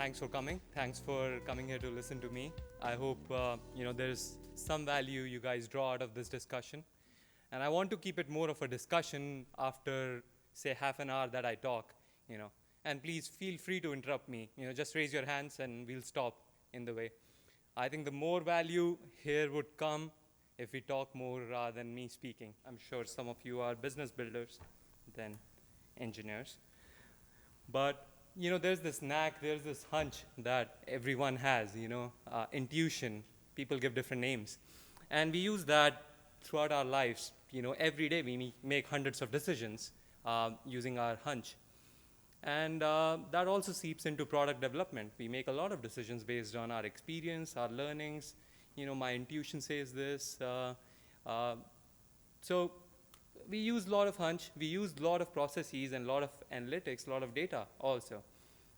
Thanks for coming. Thanks for coming here to listen to me. I hope there's some value you guys draw out of this discussion. And I want to keep it more of a discussion after, say, half an hour that I talk, And please feel free to interrupt me. Just raise your hands and we'll stop in the way. I think the more value here would come if we talk more rather than me speaking. I'm sure some of you are business builders than engineers. But there's this knack, there's this hunch that everyone has, intuition. People give different names. And we use that throughout our lives. Every day we make hundreds of decisions using our hunch. And that also seeps into product development. We make a lot of decisions based on our experience, our learnings. My intuition says this. So we use a lot of hunch, we use a lot of processes and a lot of analytics, a lot of data also.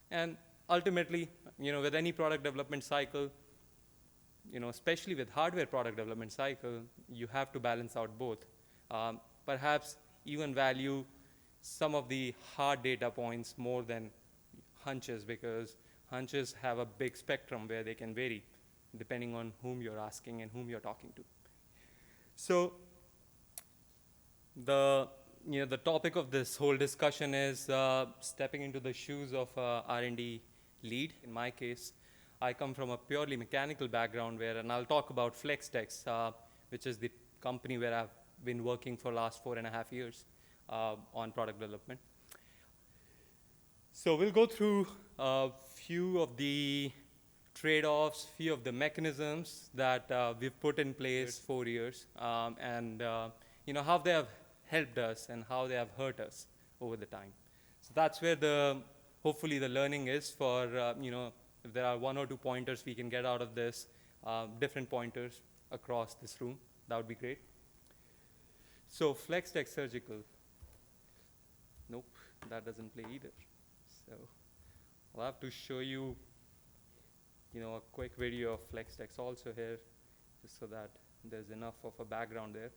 And ultimately, with any product development cycle, especially with hardware product development cycle, you have to balance out both. Perhaps even value some of the hard data points more than hunches, because hunches have a big spectrum where they can vary depending on whom you're asking and whom you're talking to. So the topic of this whole discussion is stepping into the shoes of R&D lead. In my case, I come from a purely mechanical background and I'll talk about Flextech, which is the company where I've been working for the last 4.5 years on product development. So we'll go through a few of the trade-offs, few of the mechanisms that we've put in place 4 years, and how they have helped us and how they have hurt us over the time. So that's where hopefully the learning is for, if there are 1 or 2 pointers we can get out of this, different pointers across this room, that would be great. So Flextech Surgical. Nope, that doesn't play either. So I'll have to show you, a quick video of Flextech also here, just so that there's enough of a background there.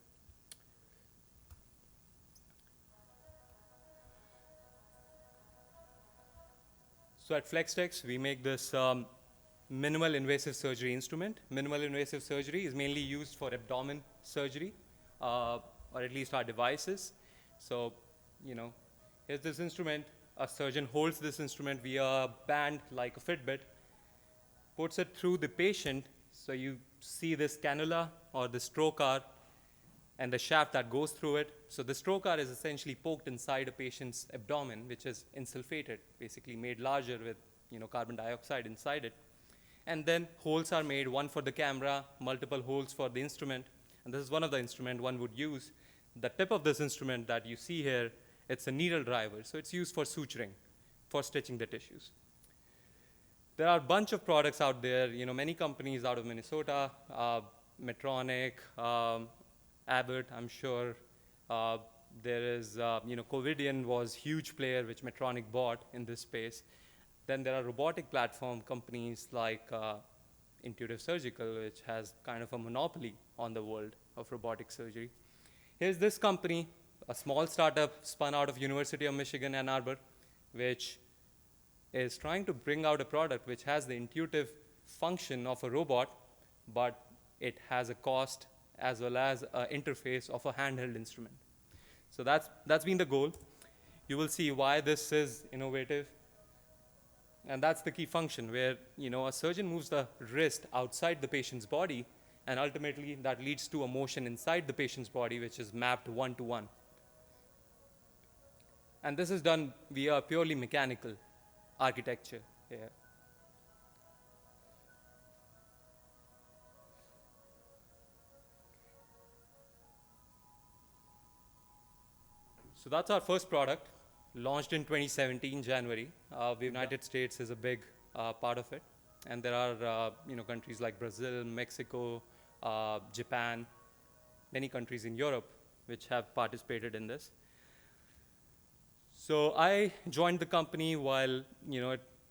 So at Flextech, we make this minimal invasive surgery instrument. Minimal invasive surgery is mainly used for abdomen surgery, or at least our devices. So, here's this instrument. A surgeon holds this instrument via a band like a Fitbit, puts it through the patient. So you see this cannula or the stroke arc and the shaft that goes through it. So the stroke arc is essentially poked inside a patient's abdomen, which is insulfated, basically made larger with carbon dioxide inside it. And then holes are made, one for the camera, multiple holes for the instrument. And this is one of the instruments one would use. The tip of this instrument that you see here, it's a needle driver. So it's used for suturing, for stitching the tissues. There are a bunch of products out there, many companies out of Minnesota, Medtronic, Abbott, I'm sure. There is, Covidian was huge player, which Medtronic bought in this space. Then there are robotic platform companies like Intuitive Surgical, which has kind of a monopoly on the world of robotic surgery. Here's this company, a small startup spun out of University of Michigan, Ann Arbor, which is trying to bring out a product which has the intuitive function of a robot, but it has a cost as well as an interface of a handheld instrument. So that's been the goal. You will see why this is innovative. And that's the key function where, a surgeon moves the wrist outside the patient's body, and ultimately that leads to a motion inside the patient's body, which is mapped one-to-one. And this is done via purely mechanical architecture here. So that's our first product, launched in 2017, January. The United States is a big part of it. And there are countries like Brazil, Mexico, Japan, many countries in Europe which have participated in this. So I joined the company while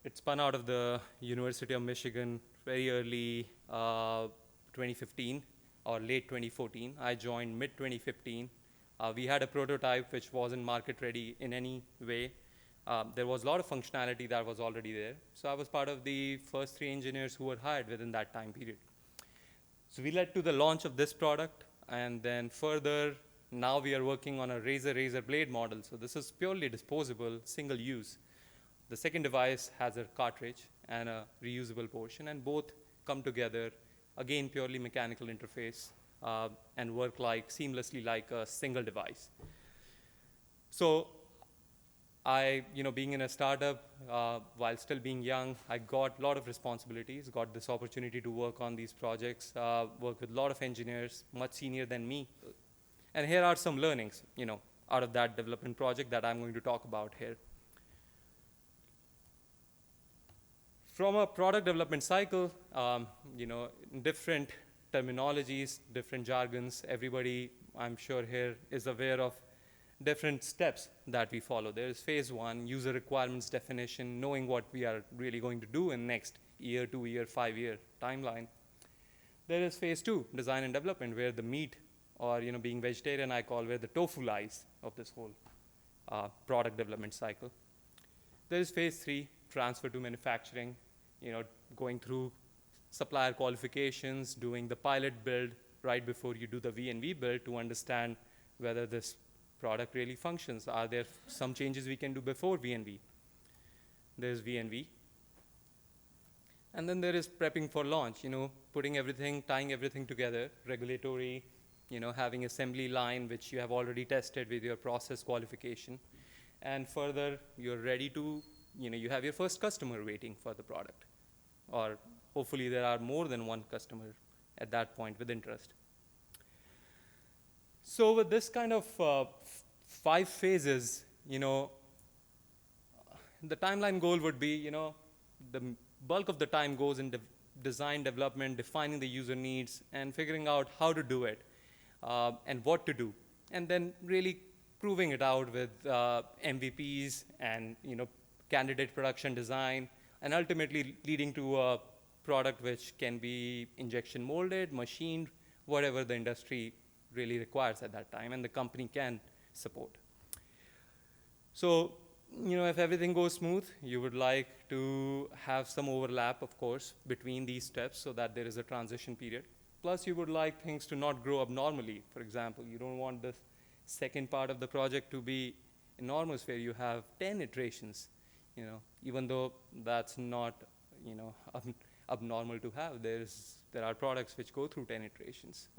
it spun out of the University of Michigan very early 2015 or late 2014. I joined mid 2015. We had a prototype which wasn't market ready in any way. There was a lot of functionality that was already there. So I was part of the first 3 engineers who were hired within that time period. So we led to the launch of this product, and then further, now we are working on a razor blade model. So this is purely disposable, single use. The second device has a cartridge and a reusable portion, and both come together, again, purely mechanical interface, and work seamlessly like a single device. So being in a startup, while still being young, I got a lot of responsibilities, got this opportunity to work on these projects, work with a lot of engineers, much senior than me. And here are some learnings, out of that development project that I'm going to talk about here. From a product development cycle, different terminologies, different jargons, everybody, I'm sure here, is aware of different steps that we follow. There is phase 1, user requirements definition, knowing what we are really going to do in next year, 2 year, 5 year timeline. There is phase 2, design and development, where the meat, or being vegetarian, I call where the tofu lies of this whole product development cycle. There is phase 3, transfer to manufacturing, going through supplier qualifications, doing the pilot build right before you do the V&V build to understand whether this product really functions. Are there some changes we can do before V&V? There's V&V. And then there is prepping for launch, putting everything, tying everything together, regulatory, having assembly line, which you have already tested with your process qualification. And further, you're ready to, you have your first customer waiting for the product. Or hopefully there are more than one customer at that point with interest. So with this kind of 5 phases, the timeline goal would be, the bulk of the time goes in design development, defining the user needs, and figuring out how to do it, and what to do. And then really proving it out with MVPs and, candidate production design, and ultimately leading to a product which can be injection molded, machined, whatever the industry really requires at that time and the company can support. So, if everything goes smooth, you would like to have some overlap, of course, between these steps so that there is a transition period. Plus, you would like things to not grow abnormally. For example, you don't want the second part of the project to be enormous where you have 10 iterations, even though that's not, abnormal to have. There are products which go through 10 iterations.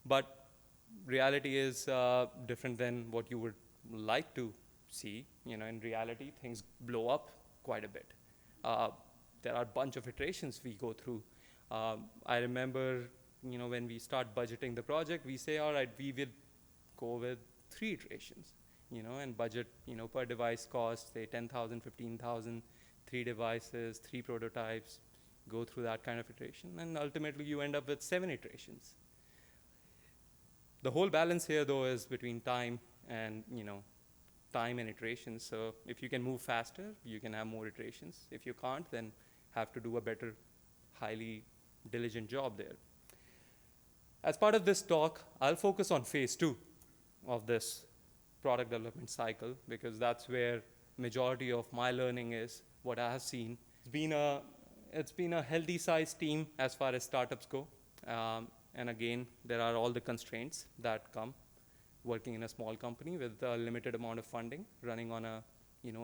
But reality is different than what you would like to see. In reality, things blow up quite a bit. There are a bunch of iterations we go through. I remember, when we start budgeting the project, we say, all right, we will go with 3 iterations, and budget, per device cost, say 10,000, 15,000, 3 devices, 3 prototypes, go through that kind of iteration, and ultimately you end up with 7 iterations. The whole balance here, though, is between time and, time and iterations. So if you can move faster, you can have more iterations. If you can't, then have to do a better, highly diligent job there. As part of this talk, I'll focus on phase 2 of this product development cycle, because that's where majority of my learning is, what I have seen. It's been a healthy sized team as far as startups go. And again, there are all the constraints that come working in a small company with a limited amount of funding, running on a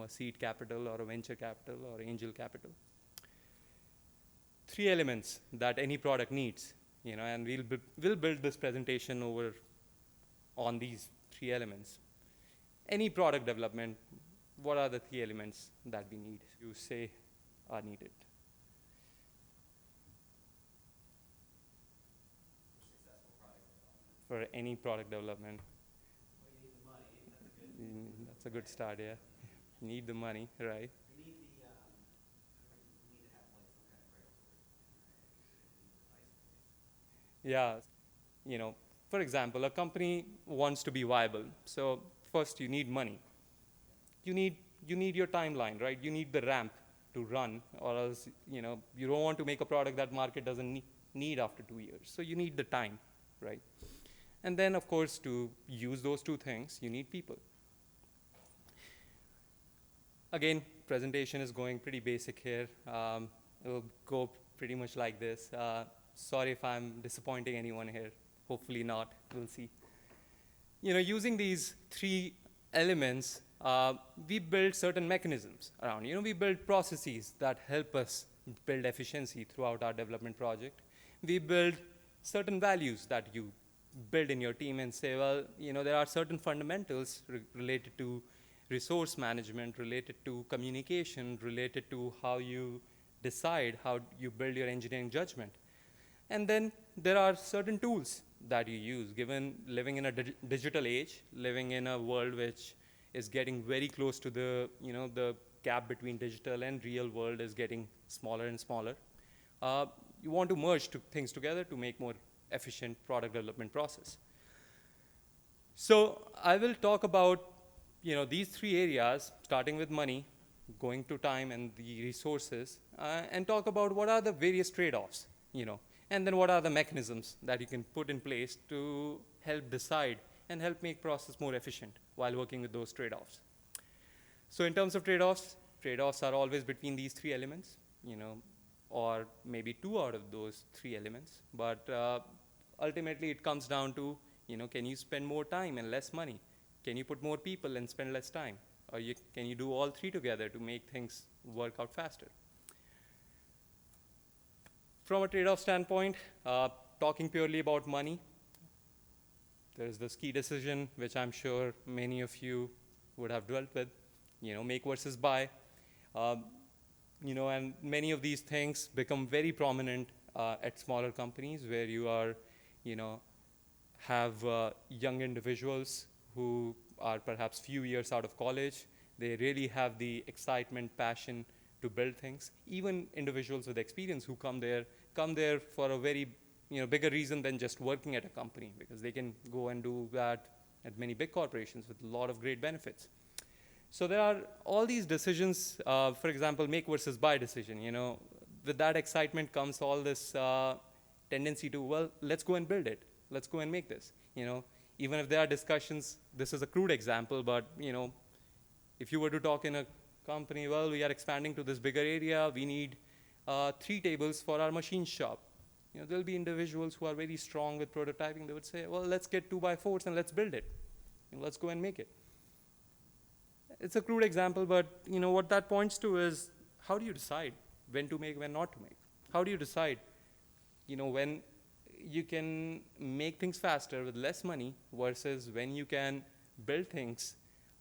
seed capital or a venture capital or angel capital. 3 elements that any product needs, and we'll build this presentation on these 3 elements. Any product development, what are the 3 elements that we need, you say are needed? For any product development. Well, you need the money. That's a good start, yeah. You need the money, right? You need the, you need to have like some kind of regulatory. Yeah, for example, a company wants to be viable. So first you need money. You need your timeline, right? You need the ramp to run, or else, you don't want to make a product that market doesn't need after 2 years. So you need the time, right? And then, of course, to use those 2 things, you need people. Again, presentation is going pretty basic here. It'll go pretty much like this. Sorry if I'm disappointing anyone here. Hopefully not. We'll see. Using these three elements, we build certain mechanisms around. We build processes that help us build efficiency throughout our development project. We build certain values that you build in your team and say, well, there are certain fundamentals related to resource management, related to communication, related to how you decide, how you build your engineering judgment. And then there are certain tools that you use, given living in a digital age, living in a world which is getting very close to the gap between digital and real world is getting smaller and smaller. You want to merge things together to make more efficient product development process. So I will talk about these three areas, starting with money, going to time and the resources, and talk about what are the various trade-offs, and then what are the mechanisms that you can put in place to help decide and help make process more efficient while working with those trade-offs. So in terms of trade-offs are always between these three elements, or maybe two out of those three elements. But ultimately, it comes down to, can you spend more time and less money? Can you put more people and spend less time? Or can you do all three together to make things work out faster? From a trade-off standpoint, talking purely about money, there's this key decision, which I'm sure many of you would have dwelt with, make versus buy. And many of these things become very prominent at smaller companies where you are, have young individuals who are perhaps few years out of college. They really have the excitement, passion to build things. Even individuals with experience who come there for a very bigger reason than just working at a company, because they can go and do that at many big corporations with a lot of great benefits. So there are all these decisions, for example, make versus buy decision. With that excitement comes all this tendency to, well, let's go and build it. Let's go and make this. Even if there are discussions, this is a crude example, but if you were to talk in a company, well, we are expanding to this bigger area. We need 3 tables for our machine shop. There'll be individuals who are very strong with prototyping. They would say, well, let's get 2x4s and let's build it. Let's go and make it. It's a crude example, but what that points to is, how do you decide when to make, when not to make? How do you decide, when you can make things faster with less money versus when you can build things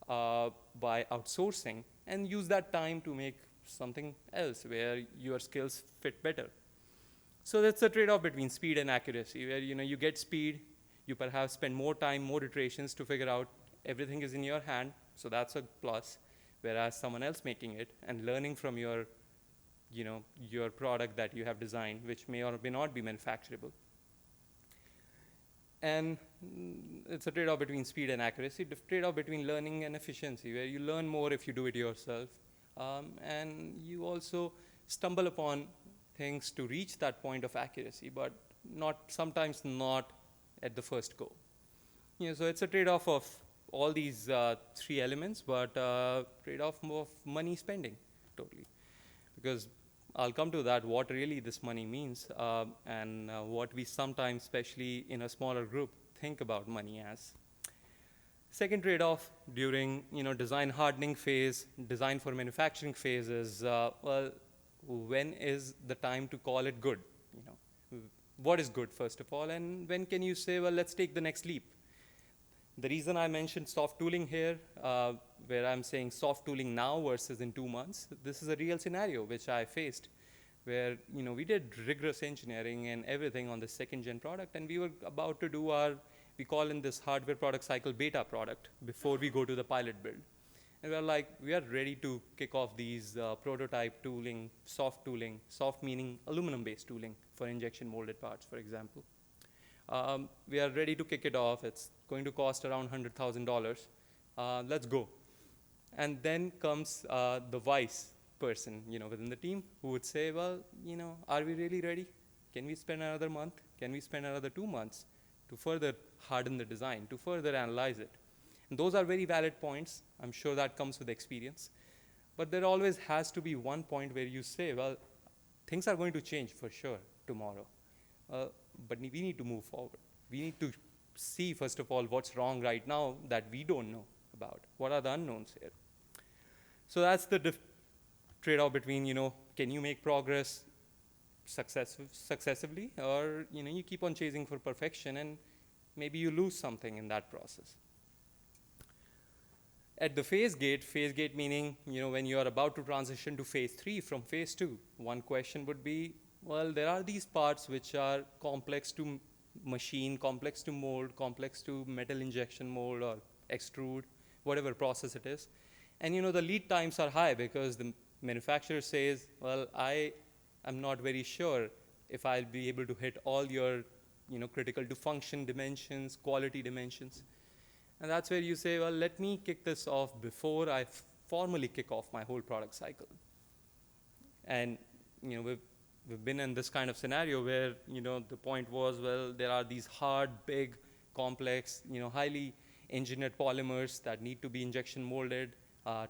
by outsourcing and use that time to make something else where your skills fit better? So that's a trade-off between speed and accuracy, where you get speed, you perhaps spend more time, more iterations to figure out everything is in your hand. So that's a plus, whereas someone else making it and learning from your product that you have designed, which may or may not be manufacturable. And it's a trade-off between speed and accuracy, trade-off between learning and efficiency, where you learn more if you do it yourself. And you also stumble upon things to reach that point of accuracy, but sometimes not at the first go. So it's a trade-off of all these 3 elements, but trade-off of money spending, totally. Because I'll come to that, what really this money means, and what we sometimes, especially in a smaller group, think about money as. Second trade-off during design hardening phase, design for manufacturing phase is, well, when is the time to call it good? What is good, first of all, and when can you say, well, let's take the next leap? The reason I mentioned soft tooling here, where I'm saying soft tooling now versus in 2 months, this is a real scenario which I faced, where we did rigorous engineering and everything on the 2nd-gen product, and we were about to do we call in this hardware product cycle beta product before we go to the pilot build. And we're like, we are ready to kick off these prototype tooling, soft meaning aluminum-based tooling for injection molded parts, for example. We are ready to kick it off. It's going to cost around $100,000. Let's go. And then comes the vice person, within the team who would say, well, are we really ready? Can we spend another month? Can we spend another 2 months to further harden the design, to further analyze it? And those are very valid points. I'm sure that comes with experience. But there always has to be one point where you say, well, things are going to change for sure tomorrow. But we need to move forward. We need to see, first of all, what's wrong right now that we don't know about. What are the unknowns here? So that's the trade-off between, can you make progress successively, or, you keep on chasing for perfection and maybe you lose something in that process. At the phase gate meaning, when you are about to transition to phase 3 from phase 2, one question would be, well, there are these parts which are complex to machine, complex to mold, complex to metal injection mold or extrude, whatever process it is. And, the lead times are high because the manufacturer says, well, I am not very sure if I'll be able to hit all your, critical to function dimensions, quality dimensions. And that's where you say, well, let me kick this off before I formally kick off my whole product cycle. And, we've been in this kind of scenario where, the point was, well, there are these hard, big, complex, highly engineered polymers that need to be injection molded.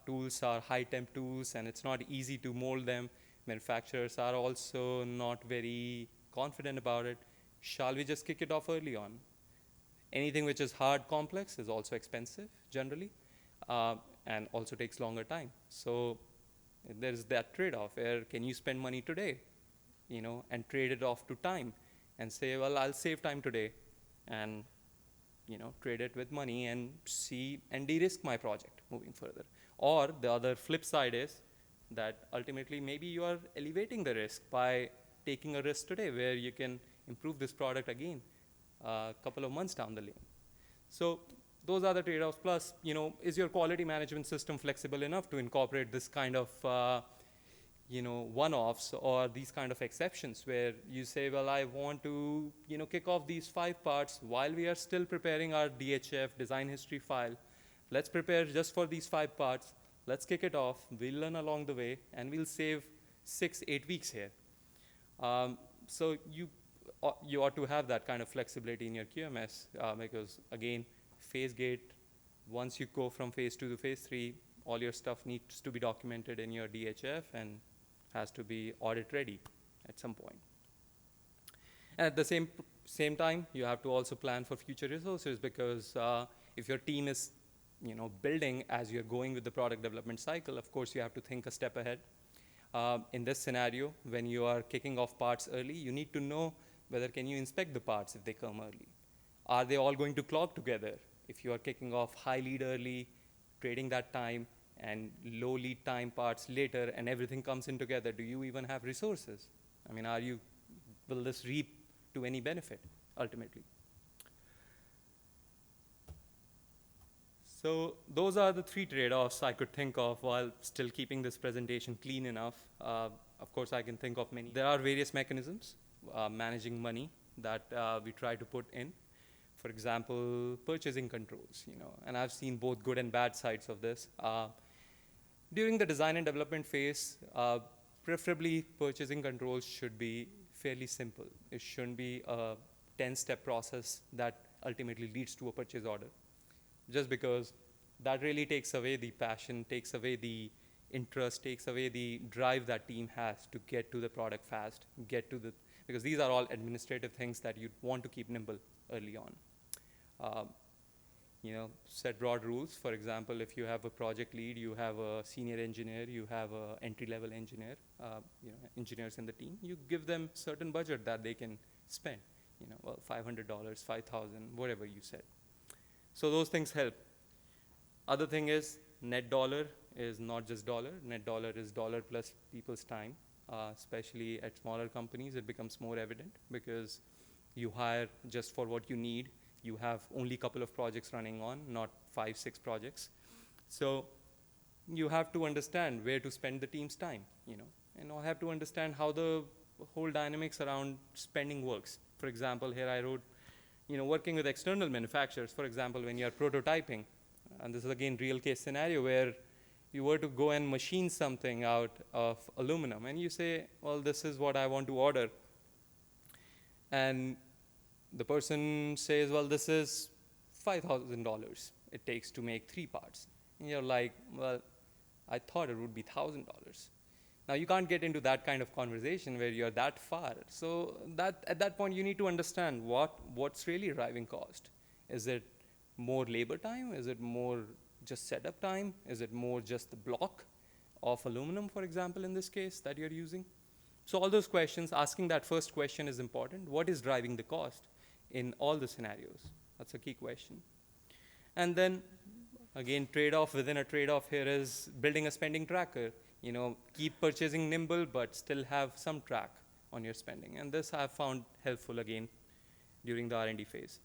Tools are high temp tools and it's not easy to mold them. Manufacturers are also not very confident about it. Shall we just kick it off early on? Anything which is hard, complex is also expensive generally, and also takes longer time. So there's that trade-off where can you spend money today, and trade it off to time and say, well, I'll save time today and, trade it with money and see and de-risk my project moving further. Or the other flip side is that ultimately maybe you are elevating the risk by taking a risk today where you can improve this product again a couple of months down the lane. So those are the trade-offs. Plus, is your quality management system flexible enough to incorporate this kind of, one-offs or these kind of exceptions where you say, well, I want to, kick off these 5 parts while we are still preparing our DHF, design history file. Let's prepare just for these 5 parts. Let's kick it off. We'll learn along the way, and we'll save 6-8 weeks here. So you ought to have that kind of flexibility in your QMS because, again, phase gate, once you go from phase 2 to phase 3, all your stuff needs to be documented in your DHF and has to be audit ready at some point. And at the same time, you have to also plan for future resources because if your team is building as you're going with the product development cycle, of course, you have to think a step ahead. In this scenario, when you are kicking off parts early, you need to know whether can you inspect the parts if they come early. Are they all going to clog together? If you are kicking off high lead early, trading that time, and low lead time parts later, and everything comes in together, do you even have resources? I mean, will this reap to any benefit ultimately? So those are the 3 trade-offs I could think of while still keeping this presentation clean enough. Of course, I can think of many. There are various mechanisms managing money that we try to put in. For example, purchasing controls, and I've seen both good and bad sides of this. During the design and development phase, preferably purchasing controls should be fairly simple. It shouldn't be a 10-step process that ultimately leads to a purchase order. Just because that really takes away the passion, takes away the interest, takes away the drive that team has to get to the product fast, because these are all administrative things that you want to keep nimble early on. Set broad rules. For example, if you have a project lead, you have a senior engineer, you have an entry-level engineer, engineers in the team, you give them certain budget that they can spend, $500, $5,000, whatever you said. So those things help. Other thing is net dollar is not just dollar. Net dollar is dollar plus people's time, especially at smaller companies. It becomes more evident because you hire just for what you need. You have only a couple of projects running on, not 5-6 projects. So you have to understand where to spend the team's time, and you have to understand how the whole dynamics around spending works. For example, here I wrote, working with external manufacturers, for example, when you're prototyping, and this is again real case scenario where you were to go and machine something out of aluminum and you say, well, this is what I want to order. And the person says, well, this is $5,000 it takes to make 3 parts. And you're like, well, I thought it would be $1,000. Now you can't get into that kind of conversation where you're that far. So that at that point you need to understand what's really driving cost. Is it more labor time? Is it more just setup time? Is it more just the block of aluminum, for example, in this case that you're using? So all those questions, asking that first question is important. What is driving the cost in all the scenarios? That's a key question. And then again, trade-off within a trade-off here is building a spending tracker. Keep purchasing nimble, but still have some track on your spending. And this I've found helpful again during the R&D phase.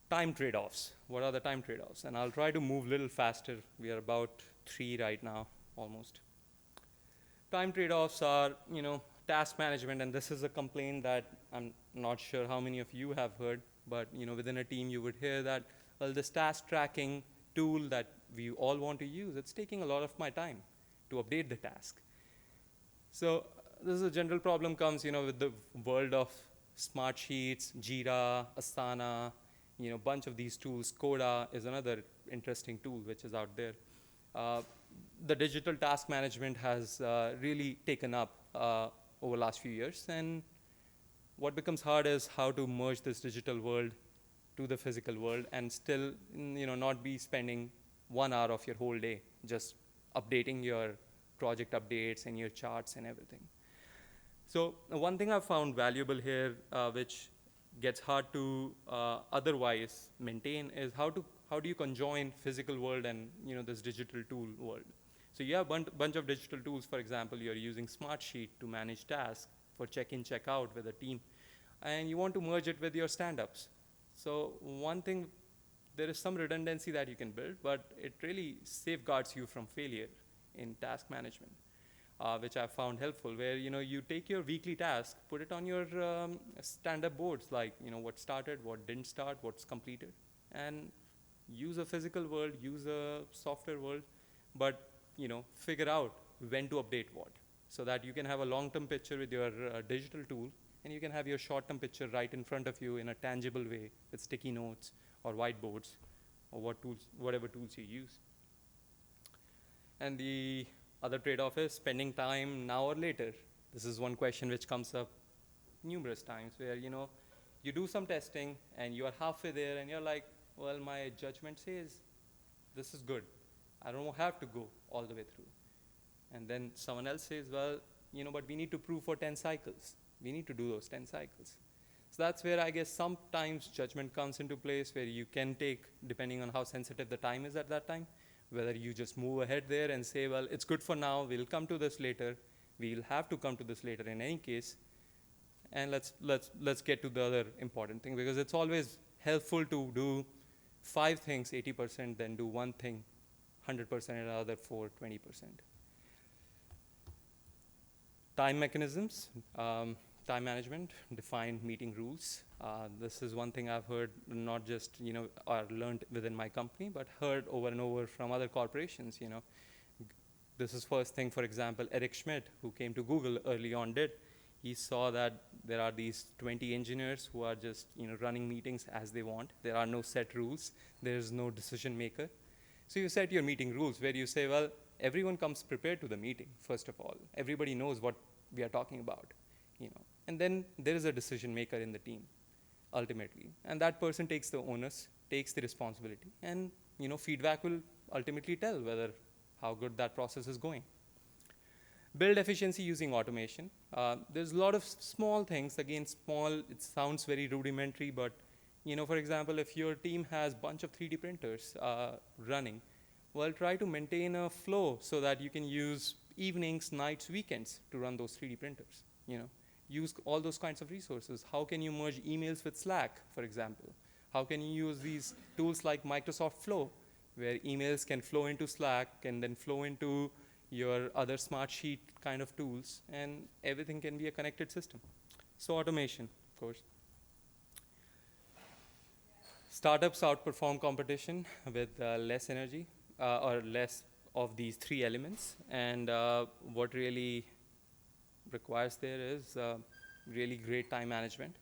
Time trade-offs. What are the time trade-offs? And I'll try to move a little faster. We are about 3 right now, almost. Time trade-offs are, task management, and this is a complaint that I'm not sure how many of you have heard, but within a team you would hear that, well, this task tracking tool that we all want to use, it's taking a lot of my time to update the task. So this is a general problem comes, with the world of smart sheets, Jira, Asana, bunch of these tools. Coda is another interesting tool which is out there. The digital task management has really taken up over the last few years, and what becomes hard is how to merge this digital world to the physical world and still not be spending 1 hour of your whole day just updating your project updates and your charts and everything. So one thing I've found valuable here, which gets hard to otherwise maintain, is how do you conjoin physical world and this digital tool world. So you have a bunch of digital tools. For example, you're using Smartsheet to manage tasks for check-in, check-out with a team, and you want to merge it with your stand-ups. So one thing, there is some redundancy that you can build, but it really safeguards you from failure in task management, which I found helpful, where you take your weekly task, put it on your stand-up boards, like what started, what didn't start, what's completed, and use a physical world, use a software world, but figure out when to update what, so that you can have a long-term picture with your digital tool, and you can have your short-term picture right in front of you in a tangible way with sticky notes or whiteboards or whatever tools you use. And the other trade-off is spending time now or later. This is one question which comes up numerous times, where you do some testing and you are halfway there and you're like, well, my judgment says this is good. I don't have to go all the way through. And then someone else says, well, but we need to prove for 10 cycles. We need to do those 10 cycles. So that's where I guess sometimes judgment comes into place, where you can take, depending on how sensitive the time is at that time, whether you just move ahead there and say, well, it's good for now, we'll come to this later, we'll have to come to this later in any case, and let's get to the other important thing, because it's always helpful to do 5 things 80%, then do one thing 100% and another for 20%. Time mechanisms, time management, defined meeting rules. This is one thing I've heard, not just or learned within my company, but heard over and over from other corporations. This is first thing. For example, Eric Schmidt, who came to Google early on, did. He saw that there are these 20 engineers who are just running meetings as they want. There are no set rules. There is no decision maker. So you set your meeting rules, where you say, well, everyone comes prepared to the meeting. First of all, everybody knows what we are talking about. And then there is a decision maker in the team, ultimately, and that person takes the onus, takes the responsibility, and feedback will ultimately tell whether how good that process is going. Build efficiency using automation. There's a lot of small things. Again, small, it sounds very rudimentary, but for example, if your team has a bunch of 3D printers running, well, try to maintain a flow so that you can use evenings, nights, weekends to run those 3D printers. Use all those kinds of resources. How can you merge emails with Slack, for example? How can you use these tools like Microsoft Flow, where emails can flow into Slack and then flow into your other Smartsheet kind of tools, and everything can be a connected system. So automation, of course. Startups outperform competition with less energy or less of these 3 elements, and what really requires there is really great time management.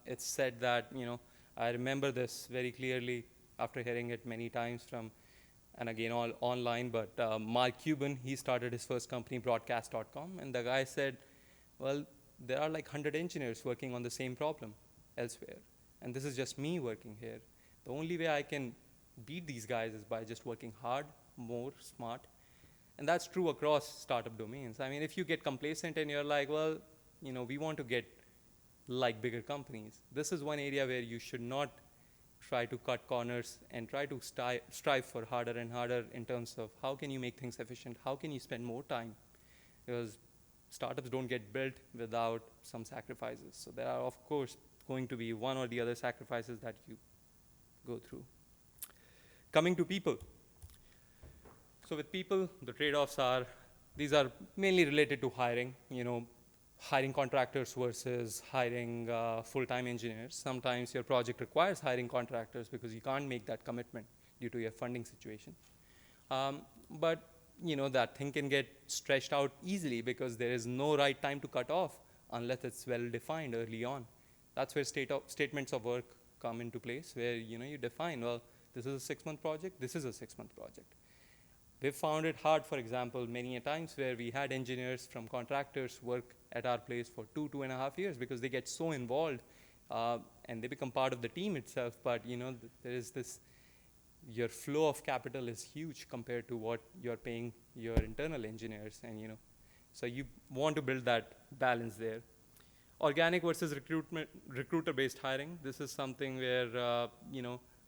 It's said that, I remember this very clearly after hearing it many times from and again, all online. But Mark Cuban, he started his first company, broadcast.com, and the guy said, well, there are like 100 engineers working on the same problem elsewhere, and this is just me working here. The only way I can beat these guys is by just working hard, more, smart. And that's true across startup domains. I mean, if you get complacent and you're like, well, we want to get like bigger companies, this is one area where you should not try to cut corners and try to strive for harder and harder in terms of how can you make things efficient, how can you spend more time, because startups don't get built without some sacrifices. So there are, of course, going to be one or the other sacrifices that you go through. Coming to people. So with people, the trade-offs are, these are mainly related to hiring, hiring contractors versus hiring full-time engineers. Sometimes your project requires hiring contractors because you can't make that commitment due to your funding situation. But that thing can get stretched out easily because there is no right time to cut off unless it's well defined early on. That's where statements of work come into place, where you define, well, this is a 6-month project, this is a 6-month project. We've found it hard, for example, many a times where we had engineers from contractors work at our place for 2.5 years because they get so involved and they become part of the team itself. But there is this, your flow of capital is huge compared to what you're paying your internal engineers, and so you want to build that balance there. Organic versus recruiter-based hiring. This is something where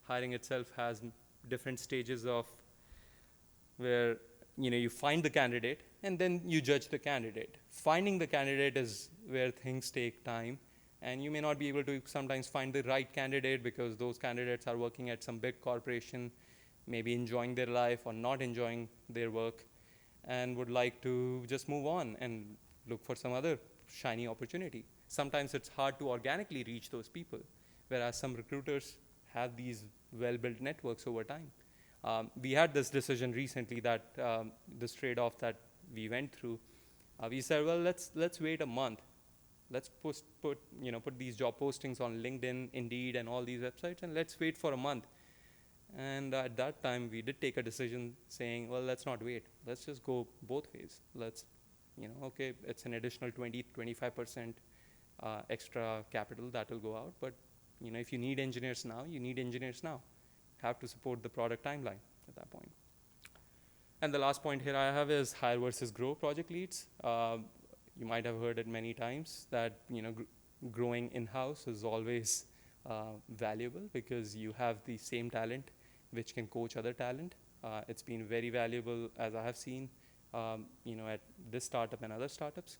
hiring itself has different stages of where you find the candidate and then you judge the candidate. Finding the candidate is where things take time, and you may not be able to sometimes find the right candidate because those candidates are working at some big corporation, maybe enjoying their life or not enjoying their work, and would like to just move on and look for some other shiny opportunity. Sometimes it's hard to organically reach those people, whereas some recruiters have these well-built networks over time. We had this decision recently that this trade-off that we went through. We said, well, let's wait a month. Let's put these job postings on LinkedIn, Indeed, and all these websites, and let's wait for a month. And at that time, we did take a decision saying, well, let's not wait. Let's just go both ways. Let's, okay, it's an additional 20-25% extra capital that will go out. But if you need engineers now, you need engineers now. Have to support the product timeline at that point. And the last point here I have is hire versus grow project leads. You might have heard it many times that growing in-house is always valuable because you have the same talent which can coach other talent. It's been very valuable, as I have seen, at this startup and other startups.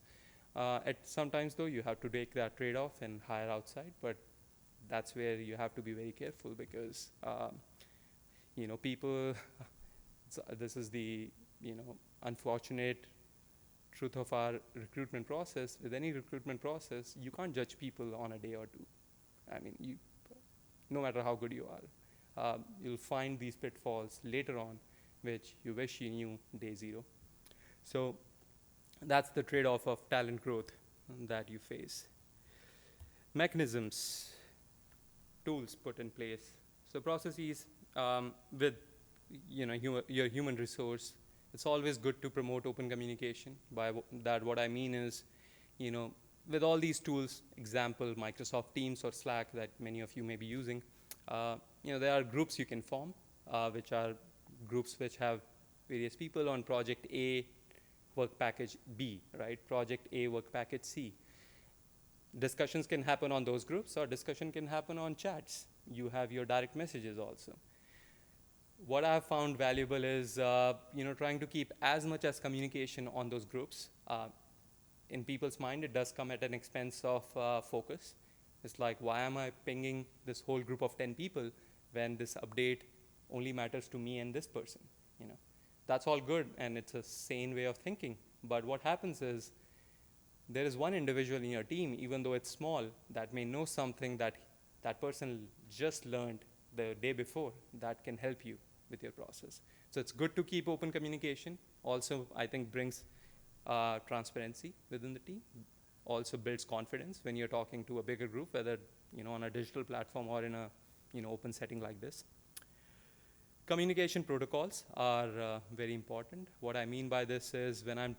At sometimes though, you have to take that trade-off and hire outside, but that's where you have to be very careful because people, this is the unfortunate truth of our recruitment process. With any recruitment process, you can't judge people on a day or two. I mean, no matter how good you are, you'll find these pitfalls later on, which you wish you knew day zero. So that's the trade-off of talent growth that you face. Mechanisms, tools put in place. So processes with your human resource. It's always good to promote open communication. By that, what I mean is, with all these tools, example, Microsoft Teams or Slack that many of you may be using, there are groups you can form, which are groups which have various people on project A, work package B, right? Project A, work package C. Discussions can happen on those groups, or discussion can happen on chats. You have your direct messages also. What I have found valuable is, trying to keep as much as communication on those groups. In people's mind, it does come at an expense of focus. It's like, why am I pinging this whole group of 10 people when this update only matters to me and this person? That's all good, and it's a sane way of thinking. But what happens is, there is one individual in your team, even though it's small, that may know something that that person just learned the day before that can help you with your process. So it's good to keep open communication. Also, I think brings transparency within the team. Also builds confidence when you're talking to a bigger group, whether on a digital platform or in a open setting like this. Communication protocols are very important. What I mean by this is when I'm,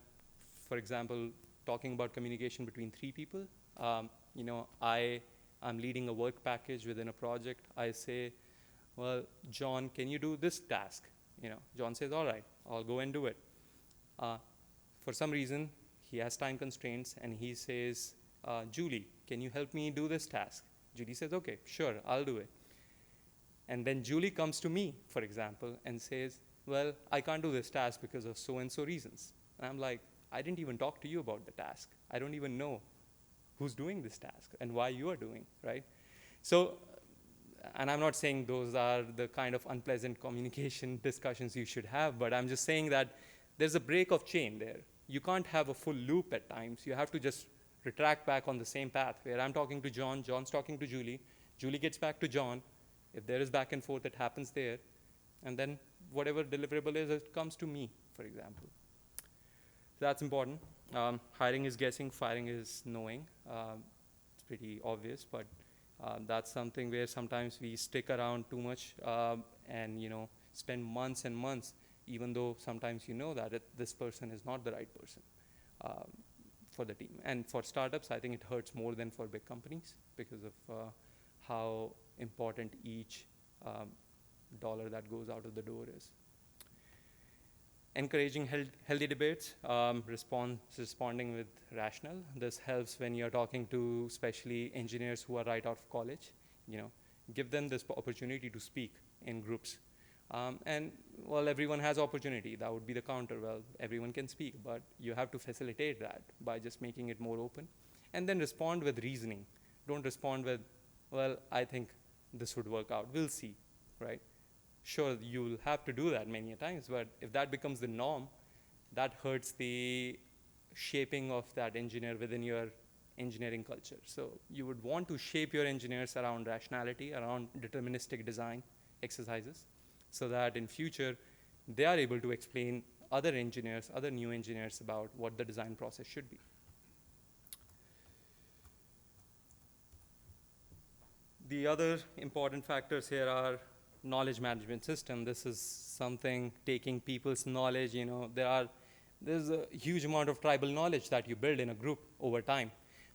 for example, talking about communication between three people, I'm leading a work package within a project. I say, well, John, can you do this task? John says, all right, I'll go and do it. For some reason, he has time constraints and he says, Julie, can you help me do this task? Julie says, okay, sure, I'll do it. And then Julie comes to me, for example, and says, well, I can't do this task because of so-and-so reasons. And I'm like, I didn't even talk to you about the task. I don't even know who's doing this task and why you are doing, right? So, and I'm not saying those are the kind of unpleasant communication discussions you should have, but I'm just saying that there's a break of chain there. You can't have a full loop at times. You have to just retract back on the same path where I'm talking to John, John's talking to Julie, Julie gets back to John. If there is back and forth, it happens there. And then whatever deliverable is, it comes to me, for example. So that's important. Hiring is guessing, firing is knowing. It's pretty obvious, but that's something where sometimes we stick around too much and spend months and months, even though sometimes you know that this person is not the right person for the team. And for startups, I think it hurts more than for big companies because of how important each dollar that goes out of the door is. Encouraging healthy debates, responding with rationale. This helps when you're talking to especially engineers who are right out of college. Give them this opportunity to speak in groups. And well, everyone has opportunity. That would be the counter. Well, everyone can speak, but you have to facilitate that by just making it more open. And then respond with reasoning. Don't respond with, well, I think this would work out. We'll see, right? Sure, you'll have to do that many times, but if that becomes the norm, that hurts the shaping of that engineer within your engineering culture. So you would want to shape your engineers around rationality, around deterministic design exercises, so that in future, they are able to explain other engineers, other new engineers about what the design process should be. The other important factors here are knowledge management system. This is something taking people's knowledge, there's a huge amount of tribal knowledge that you build in a group over time.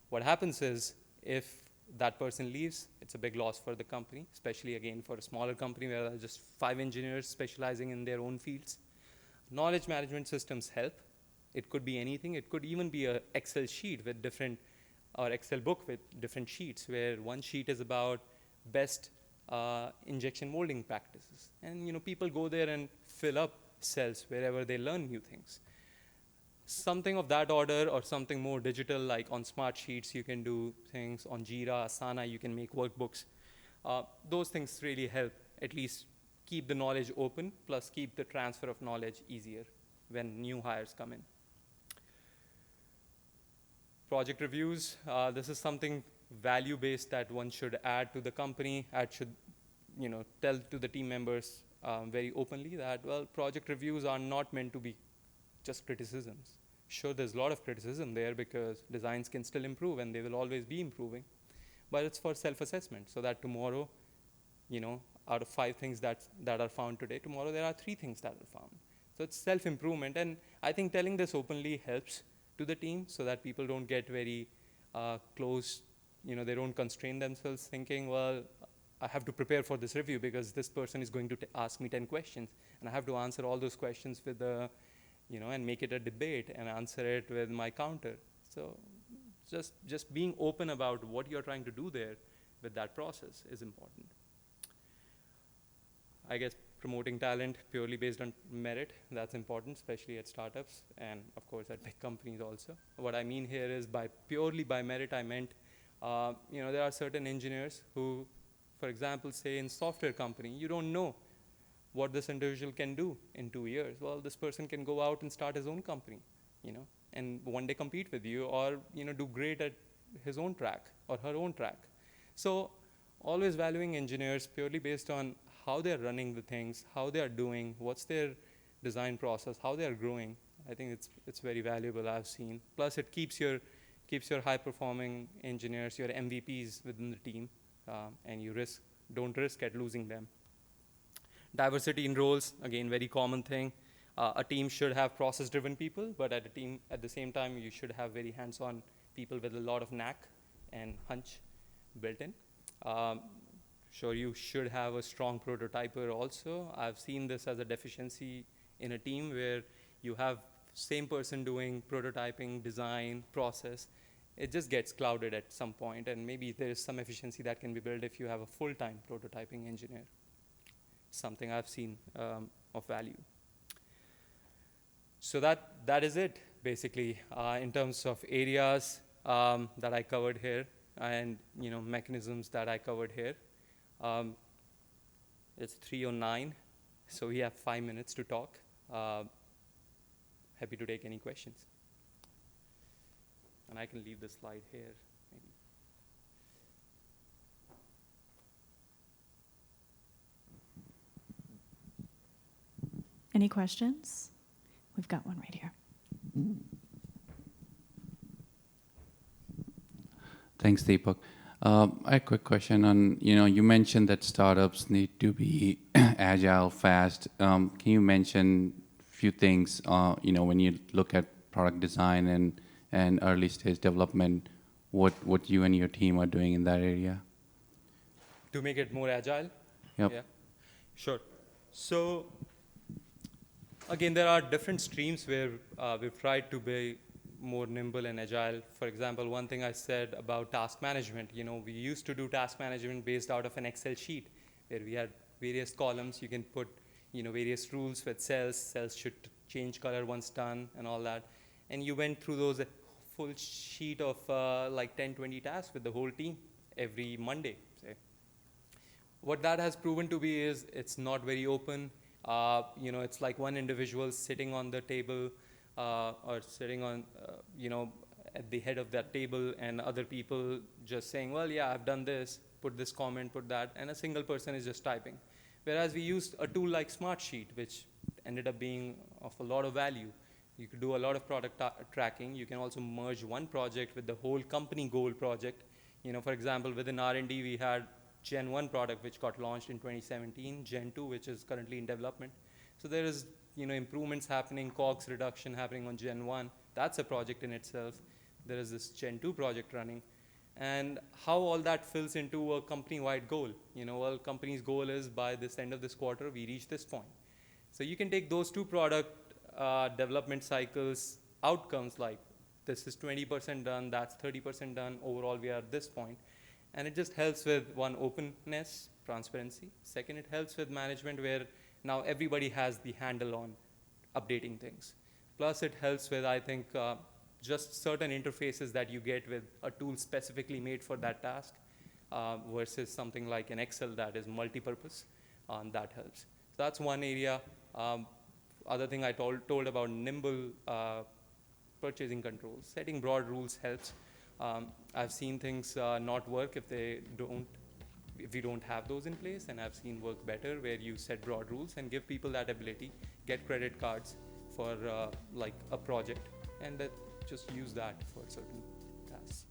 What happens is if that person leaves, it's a big loss for the company, especially again for a smaller company where there are just 5 engineers specializing in their own fields. Knowledge management systems help. It could be anything. It could even be an Excel sheet with different, or Excel book with different sheets where one sheet is about best injection molding practices. And people go there and fill up cells wherever they learn new things. Something of that order or something more digital, like on smart sheets, you can do things on Jira, Asana, you can make workbooks. Those things really help, at least keep the knowledge open, plus keep the transfer of knowledge easier when new hires come in. Project reviews, this is something value-based that one should add to the company, should tell to the team members very openly that, well, project reviews are not meant to be just criticisms. Sure, there's a lot of criticism there because designs can still improve and they will always be improving, but it's for self-assessment so that tomorrow, out of 5 things that are found today, tomorrow there are 3 things that are found. So it's self-improvement, and I think telling this openly helps to the team so that people don't get very close, they don't constrain themselves thinking, well, I have to prepare for this review because this person is going to ask me 10 questions, and I have to answer all those questions with and make it a debate and answer it with my counter. So just being open about what you're trying to do there with that process is important. I guess promoting talent purely based on merit, that's important, especially at startups and of course at big companies also. What I mean here is purely by merit, I meant, there are certain engineers who, for example, say in software company, you don't know what this individual can do in 2 years. Well, this person can go out and start his own company, and one day compete with you or, do great at his own track or her own track. So always valuing engineers purely based on how they're running the things, how they are doing, what's their design process, how they are growing. I think it's very valuable, I've seen. Plus it keeps your high performing engineers, your MVPs within the team, and you don't risk at losing them. Diversity in roles, again, very common thing. A team should have process-driven people, but at the same time, you should have very hands-on people with a lot of knack and hunch built in. Um, sure, you should have a strong prototyper also. I've seen this as a deficiency in a team where you have same person doing prototyping, design, process. It just gets clouded at some point, and maybe there is some efficiency that can be built if you have a full-time prototyping engineer. Something I've seen of value. So that is it, basically, in terms of areas that I covered here and mechanisms that I covered here. It's 3:09, so we have 5 minutes to talk. Happy to take any questions. And I can leave the slide here, maybe. Any questions? We've got one right here. Thanks, Deepak. I have a quick question on, you mentioned that startups need to be agile, fast. Can you mention a few things, when you look at product design and early stage development, what you and your team are doing in that area? To make it more agile? Yep. Yeah, sure. So again, there are different streams where we've tried to be more nimble and agile. For example, one thing I said about task management, we used to do task management based out of an Excel sheet where we had various columns. You can put, various rules with cells. Cells should change color once done and all that. And you went through those full sheet of like 10, 20 tasks with the whole team every Monday, say. What that has proven to be is it's not very open. It's like one individual sitting on the table or sitting on, at the head of that table, and other people just saying, well, yeah, I've done this, put this comment, put that, and a single person is just typing. Whereas we used a tool like Smartsheet, which ended up being of a lot of value. You could do a lot of product tracking. You can also merge one project with the whole company goal project. For example, within R&D, we had Gen 1 product, which got launched in 2017, Gen 2, which is currently in development. So there is, improvements happening, COGS reduction happening on Gen 1. That's a project in itself. There is this Gen 2 project running. And how all that fills into a company-wide goal. Well, company's goal is by this end of this quarter, we reach this point. So you can take those two product development cycles outcomes, like this is 20% done, that's 30% done, overall we are at this point. And it just helps with, one, openness, transparency. Second, it helps with management where now everybody has the handle on updating things. Plus it helps with, I think, just certain interfaces that you get with a tool specifically made for that task versus something like an Excel that is multi-purpose. That helps. So that's one area. Other thing I told about nimble purchasing controls. Setting broad rules helps. I've seen things not work if we don't have those in place, and I've seen work better where you set broad rules and give people that ability, get credit cards for like a project, and that just use that for certain tasks.